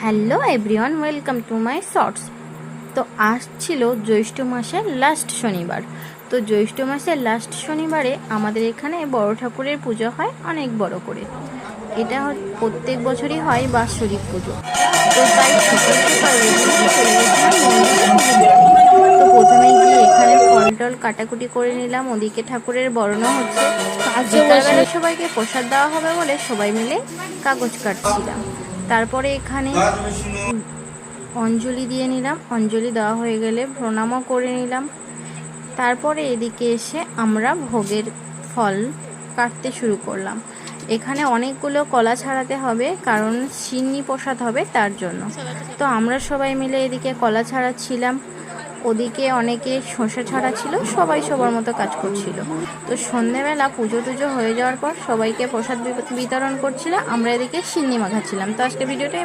Hello everyone, welcome to my shorts. তো আসছিল জ্যৈষ্ঠ মাসের লাস্ট শনিবার। তো জ্যৈষ্ঠ মাসের লাস্ট শনিবারে আমাদের এখানে বড় ঠাকুরের পুজো হয় অনেক বড় করে। এটা প্রত্যেক বছরই হয় বাৎসরিক পুজো। তো তাই সকাল সকাল রেডি হয়ে চলে গেছিলাম মন্দিরে পুজো দিতে। তো প্রথমে গিয়ে এখানে ফল টল কাটাকুটি করে নিলাম, ওদিকে ঠাকুরের বরণও হচ্ছে। বিকালবেলা সবাইকে প্রসাদ দেওয়া হবে বলে সবাই মিলে কাগজ কাটছিলাম। তারপরে এখানে অঞ্জলি দিয়ে নিলাম, অঞ্জলি দেওয়া হয়ে গেলে প্রণামও করে নিলাম। তারপরে এদিকে এসে আমরা ভোগের ফল কাটতে শুরু করলাম। এখানে অনেকগুলো কলা ছাড়াতে হবে, কারণ সিন্নি প্রসাদ হবে তার জন্য। তো আমরা সবাই মিলে এদিকে কলা ছাড়াচ্ছিলাম, ওদিকে অনেকে শসা ছাড়া ছিল, সবাই সবার মতো কাজ করছিল। তো সন্ধেবেলা পুজো টুজো হয়ে যাওয়ার পর সবাইকে প্রসাদ বিতরণ করছিল, আমরা এদিকে সিন্নি মাখাচ্ছিলাম। তো আজকে ভিডিওটা